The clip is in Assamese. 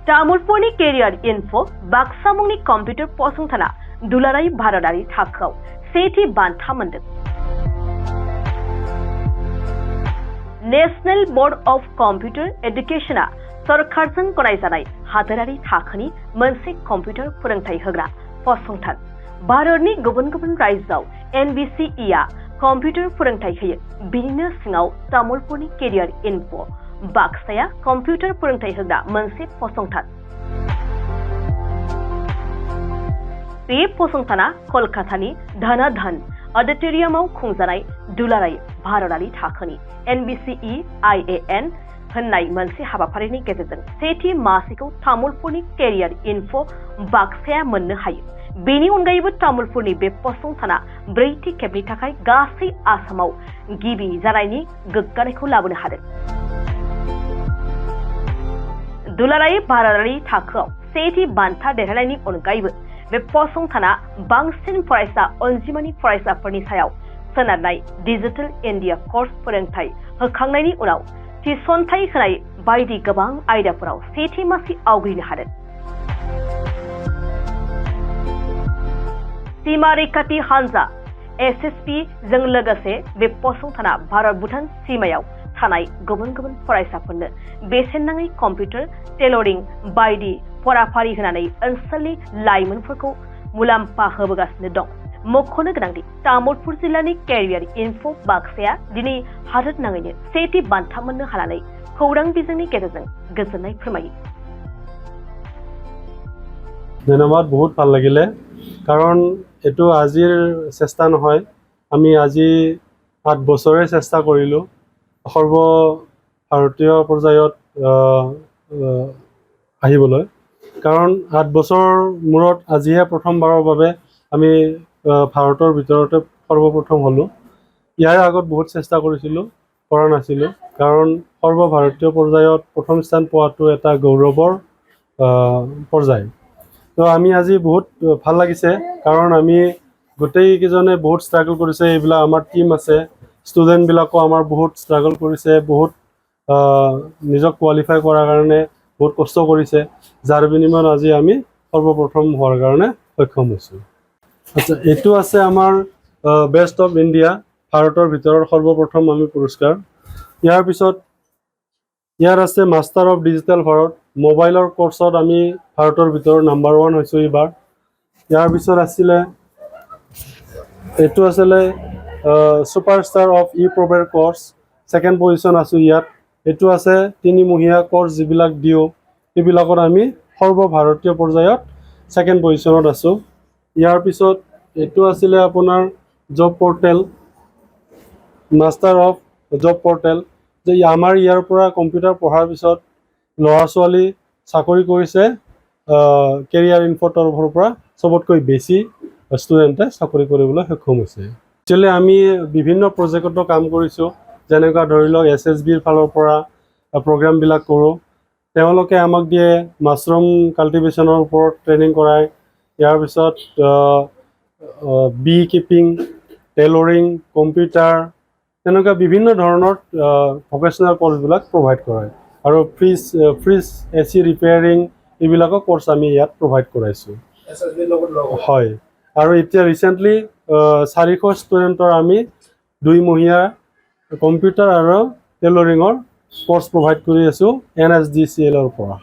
तामुलपुरनि केरियार इनफो बाक्सामुंनि कम्पिउटार फसंथाना दुलाराय भारतारि थाखोआव सेथि बान्था मोनदों। नेशनेल बोर्ड ऑफ कम्पिउटार एडुकेशना सरकारजों गनायजानाय हादोरारि थाखोनि मोनसे कम्पिउटार फोरोंथाय होग्रा फसंथान। भारतनि गुबुन गुबुन रायजोआव NBCE आ कम्पिउटार फोरोंथाय होयो। बिनिनो सिङाव तामुलपुरनि केरियार इनफो बाक्साया कम्पिउटार फोरोंथाय होग्रा मोनसे फसंथान। बे फसंथाना कलकातानि धनाधन ऑडिटोरियमाव खुंजानाय दुलाराय भारतारि थाखोनि NBCE IAN होननाय मोनसे हाबाफारिनि गेजेरजों सेथि मासिखौ तामुलपुरनि केरियार इनफो बाक्साया मोननो हायो। बेनि अनगायैबो तामुलपुरनि बे फसंथाना ब्रैथि खेबनि थाखाय गासै आसामाव गिबि जानायनि गोग्गानायखौ लाबोनो हादों। दुलाराय भारतारि थाखोआव सेथि बान्था देरहानायनि अनगायैबो बे फसंथाना बांसिन फरायसा अनजिमानि फरायसाफोरनि सायाव सोनारनाय डिजिटल इन्डिया कर्स फोरोंथाय होखांनायनि उनाव थिसनथाय होनाय बायदि गोबां आयदाफोराव सेथि मासि आवग्रिनो हादों। सीमा रैखाथि हानजा SSP जों लोगोसे बे फसंथाना भारत भुटान सीमायाव थानाय गुबुन गुबुन फरायसाफोरनो बेसेन नाङै कम्पिउटार टेलरिं बायदि फराफारि होनानै ओनसोलनि लाइमोनफोरखौ मुलाम्फा होबोगासिनो दं। मख'नो गोनांदि तामुलपुर जिल्लानि केरियार इनफो बाक्साया दिनै हादोर नाङैनो सेथि बान्था मोननो हानानै खौरां बिजोंनि गेजेरजों गोजोननाय फोरमायो। ধন্যবাদ, বহুত ভাল লাগিলে। কাৰণ এইটো আজিৰ চেষ্টা নহয়, আমি আজি 8 বছৰে চেষ্টা কৰিলোঁ সৰ্বভাৰতীয় পৰ্যায়ত আহিবলৈ। কাৰণ 8 বছৰ মূৰত আজিহে প্ৰথমবাৰৰ বাবে আমি ভাৰতৰ ভিতৰতে সৰ্বপ্ৰথম হ'লোঁ। ইয়াৰ আগত বহুত চেষ্টা কৰিছিলোঁ, কৰা নাছিলোঁ। কাৰণ সৰ্বভাৰতীয় পৰ্যায়ত প্ৰথম স্থান পোৱাটো এটা গৌৰৱৰ পৰ্যায়। তো আমি আজি বহুত ভাল লাগিছে, কাৰণ আমি গোটেইকেইজনে বহুত ষ্ট্ৰাগল কৰিছে। এইবিলাক আমাৰ টিম আছে, ষ্টুডেণ্টবিলাকো আমাৰ বহুত ষ্ট্ৰাগল কৰিছে, বহুত নিজক কোৱালিফাই কৰাৰ কাৰণে বহুত কষ্ট কৰিছে, যাৰ বিনিময়ত আজি আমি সৰ্বপ্ৰথম হোৱাৰ কাৰণে সক্ষম হৈছোঁ। আচ্ছা, এইটো আছে আমাৰ বেষ্ট অফ ইণ্ডিয়া, ভাৰতৰ ভিতৰত সৰ্বপ্ৰথম আমি পুৰস্কাৰ। ইয়াৰ পিছত ইয়াৰ আছে মাষ্টাৰ অফ ডিজিটেল ভাৰত, মোবাইলৰ কোৰ্চত আমি ভাৰতৰ ভিতৰত নাম্বাৰ 1 হৈছোঁ এইবাৰ। ইয়াৰ পিছত আছিলে এইটো আছিলে ছুপাৰষ্টাৰ অফ প্ৰবেৰ কোৰ্চ, ছেকেণ্ড পজিশ্যন আছোঁ ইয়াত। এইটো আছে 3মহীয়া কোৰ্চ যিবিলাক দিওঁ, সেইবিলাকত আমি সৰ্বভাৰতীয় পৰ্যায়ত ছেকেণ্ড পজিশ্যনত আছোঁ। ইয়াৰ পিছত এইটো আছিলে আপোনাৰ job portal, master of job portal, যে আমাৰ ইয়াৰ পৰা কম্পিউটাৰ পঢ়াৰ পিছত ল'ৰা ছোৱালী চাকৰি কৰিছে কেৰিয়াৰ ইনফোৰ তৰফৰ পৰা চবতকৈ বেছি ষ্টুডেণ্টে চাকৰি কৰিবলৈ সক্ষম হৈছে। একচুৱেলি আমি বিভিন্ন প্ৰজেক্টতো কাম কৰিছোঁ, যেনেকুৱা ধৰি লওক SSBৰ ফালৰ পৰা প্ৰগ্ৰামবিলাক কৰোঁ। তেওঁলোকে আমাক দিয়ে মাছৰুম কাল্টিভেশ্যনৰ ওপৰত ট্ৰেইনিং কৰায়। ইয়াৰ পিছত বি কিপিং, টেইলৰিং, কম্পিউটাৰ, তেনেকুৱা বিভিন্ন ধৰণৰ ভকেশ্যনেল কোৰ্চবিলাক প্ৰভাইড কৰায়। আৰু ফ্ৰিজ AC ৰিপেয়াৰিং এইবিলাকৰ কোৰ্চ আমি ইয়াত প্ৰভাইড কৰাইছোঁ। হয়, আৰু এতিয়া ৰিচেণ্টলি 400 ষ্টুডেণ্টৰ আমি 2মহীয়া কম্পিউটাৰ আৰু টেইলৰিঙৰ কোৰ্চ প্ৰভাইড কৰি আছোঁ NSDCL ৰ পৰা।